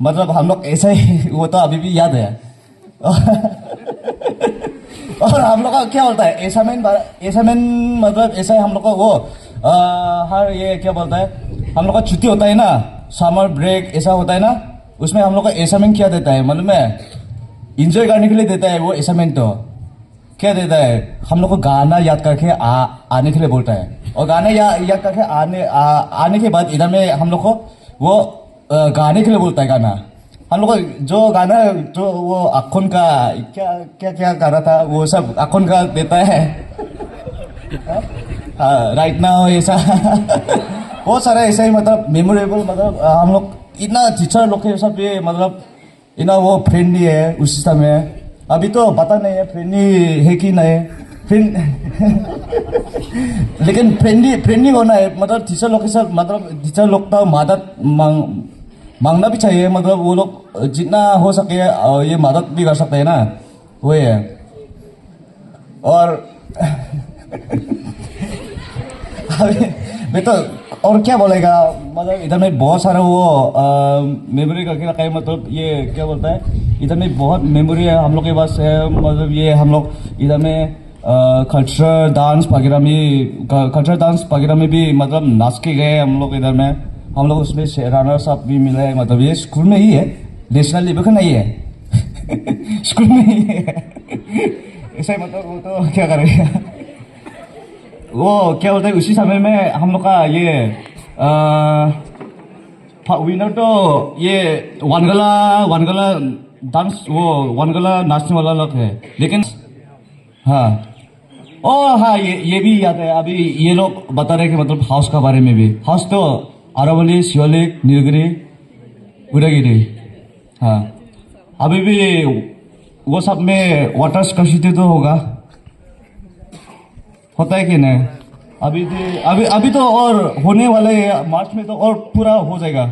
मतलब हम लोग ऐसा ही वो तो अभी भी याद है। और हम लोग का क्या होता है ऐसा मतलब ऐसा है हम लोग को वो हर ये क्या बोलता है, हम लोग का छुट्टी होता है ना, समर ब्रेक ऐसा होता है ना, उसमें हम लोग का असाइनमेंट क्या देता है मालूम है? इंजॉय करने के लिए देता है वो असाइनमेंट। तो क्या देता है, हम लोग को गाना याद करके आने के लिए बोलता है, और गाना याद करके आने के बाद इधर में हम लोग को वो गाने के लिए बोलता है। गाना हम लोग को जो गाना जो वो अखुन का क्या गाना था वो सब अखुन का देता है। राइट नाउ ऐसा बहुत सारा ऐसा ही, मतलब मेमोरेबल, मतलब हम लोग इतना टीचर लोग के सब ये मतलब इतना वो फ्रेंडली है उस समय। अभी तो पता नहीं है फ्रेंडली है कि नहीं फ्रेंड लेकिन फ्रेंडली होना है, मतलब टीचर लोग के साथ, मतलब टीचर लोग का मदद मांगना भी चाहिए, मतलब वो लोग जितना हो सके ये मदद भी कर सकते हैं ना, वही है। और मैं तो और क्या बोलेगा, मतलब इधर में बहुत सारा वो मेमोरी करके रखा है, मतलब ये क्या बोलता है, इधर में बहुत मेमोरी है हम लोग के पास है। मतलब ये हम लोग इधर में कल्चरल डांस वगैरह में भी मतलब नाच के गए हम लोग इधर में। हम लोग उसमें रनर्स अप भी मिले, मतलब ये स्कूल में ही है, नेशनल लेवल का नहीं है। स्कूल में ही है ऐसा, मतलब वो तो क्या करेगा वो क्या बोलते हैं, उसी समय में हम लोग का ये विनर तो ये वनगला डांस, वो वनगला नाचने वाला लोग है। लेकिन हाँ हाँ ये भी याद है, अभी ये लोग बता रहे कि मतलब हाउस का बारे में भी। हाउस तो अरावली, शिवालिक, नीलगिरी, उदयगिरी। हाँ अभी भी वो सब में वाटर स्कैर्सिटी तो होता है कि नहीं? अभी तो और होने वाले है, मार्च में तो और पूरा हो जाएगा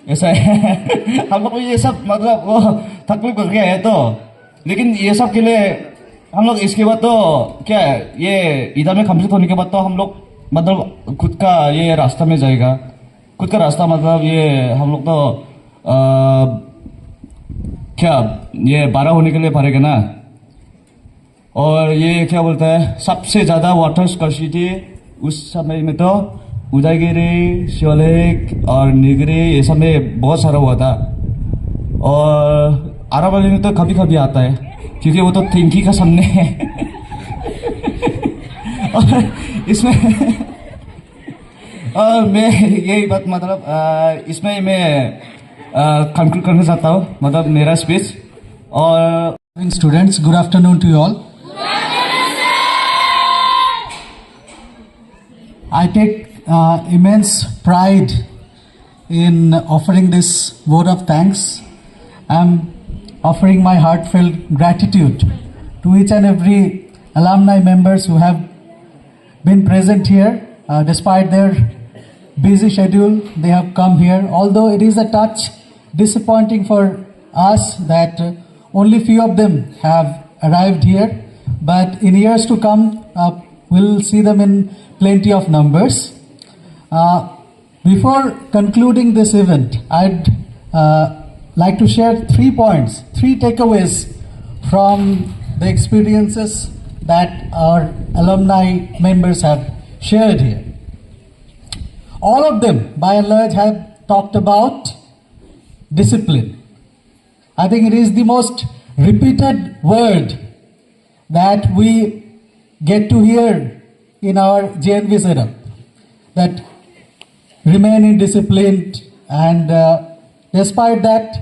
ऐसा है। हम लोग को ये सब मतलब वो तकलीफ कर गया है तो, लेकिन ये सब के लिए हम लोग इसके बाद तो क्या है, ये इधर में कंप्लीट होने के बाद तो हम लोग मतलब खुद का ये रास्ता में जाएगा। खुद का रास्ता मतलब ये हम लोग तो क्या ये 12 होने के लिए पड़ेगा ना। और ये क्या बोलता है, सबसे ज़्यादा वाटर स्कैर्सिटी उस समय में तो उदयगिरी, शिवालिक और नीलगिरी ये सब में बहुत सारा हुआ था। और अरावली में तो कभी कभी आता है क्योंकि वो तो टेंकी का सामने है। और इसमें मैं यही बात मतलब इसमें मैं कंक्लूड करना चाहता हूँ, मतलब मेरा स्पीच। और
students, good afternoon to you all. I take immense pride in offering this vote of thanks. I'm offering my heartfelt gratitude to each and every alumni members who have been present here. Despite their busy schedule, they have come here. Although it is a touch disappointing for us that only few of them have arrived here, but in years to come, we'll see them in plenty of numbers. Before concluding this event, I'd like to share 3 points, 3 takeaways from the experiences that our alumni members have shared here. All of them, by and large, have talked about discipline. I think it is the most repeated word that we get to hear in our JNV setup, that remaining disciplined, and despite that,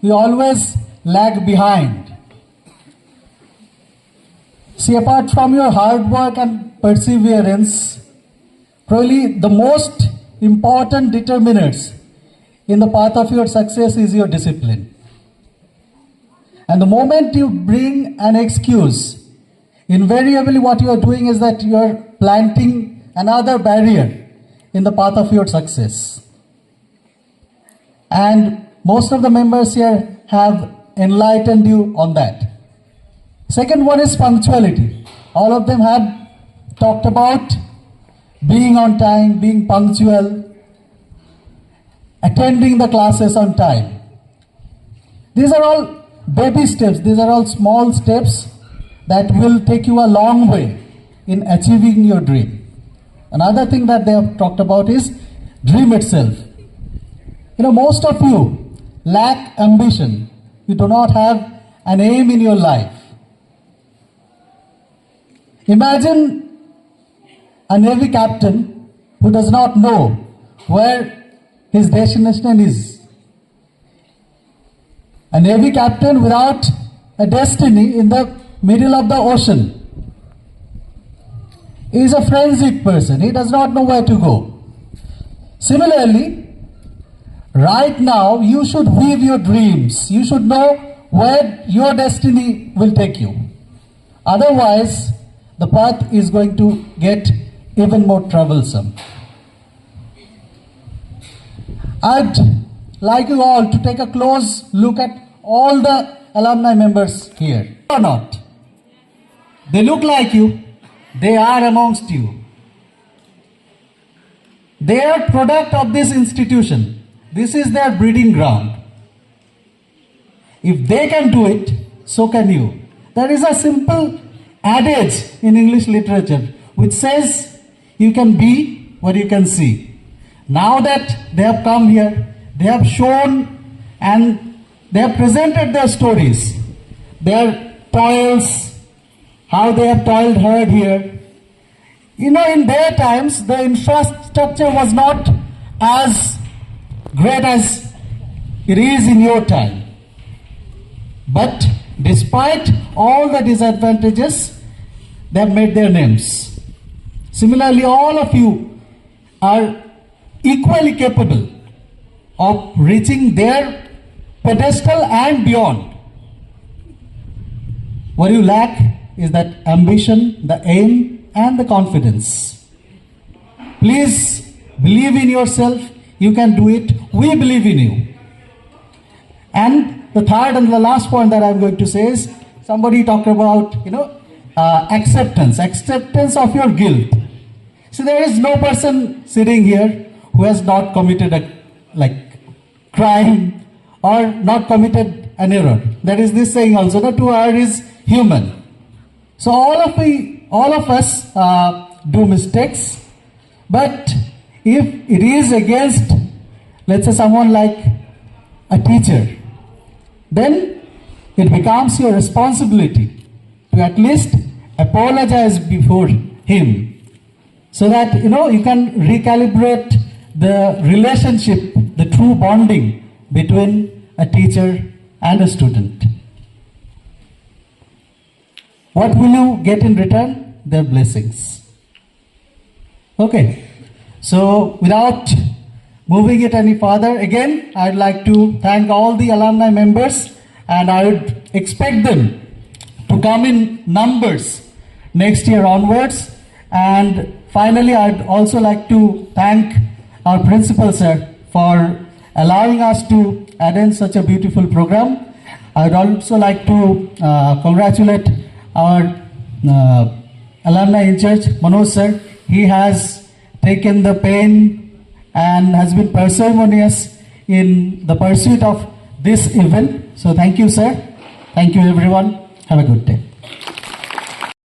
we always lag behind. See, apart from your hard work and perseverance, probably the most important determinants in the path of your success is your discipline. And the moment you bring an excuse, invariably what you are doing is that you are planting another barrier in the path of your success. And most of the members here have enlightened you on that. Second one is punctuality. All of them have talked about being on time, being punctual, attending the classes on time. These are all baby steps, these are all small steps that will take you a long way in achieving your dream. Another thing that they have talked about is dream itself. You know, most of you lack ambition. You do not have an aim in your life. Imagine a Navy captain who does not know where his destination is. A Navy captain without a destiny in the middle of the ocean is a frenzied person. He does not know where to go. Similarly, right now you should weave your dreams. You should know where your destiny will take you. Otherwise, the path is going to get even more troublesome. I'd like you all to take a close look at all the alumni members here. Or not. They look like you. They are amongst you. They are product of this institution. This is their breeding ground. If they can do it, so can you. There is a simple adage in English literature which says you can be what you can see. Now that they have come here, they have shown and they have presented their stories, their toils, how they have toiled hard here. You know, in their times, the infrastructure was not as great as it is in your time. But despite all the disadvantages, they have made their names. Similarly, all of you are equally capable of reaching their pedestal and beyond. What you lack is that ambition, the aim, and the confidence. Please believe in yourself. You can do it. We believe in you. And the third and the last point that I'm going to say is, somebody talked about, acceptance of your guilt. So there is no person sitting here who has not committed a crime or not committed an error. There is this saying also that to err is human. So all of us do mistakes, but if it is against, let's say, someone like a teacher, then it becomes your responsibility to at least apologize before him, so that you can recalibrate the relationship, the true bonding between a teacher and a student. What will you get in return? Their blessings. Okay, so without moving it any further, again, I'd like to thank all the alumni members, and I would expect them to come in numbers next year onwards. And finally, I'd also like to thank our principal, sir, for allowing us to attend such a beautiful program. I would also like to congratulate our alumni in charge, Manoj sir. He has taken the pain and has been parsimonious in the pursuit of this event. So thank you, sir. Thank you, everyone. Have a good day.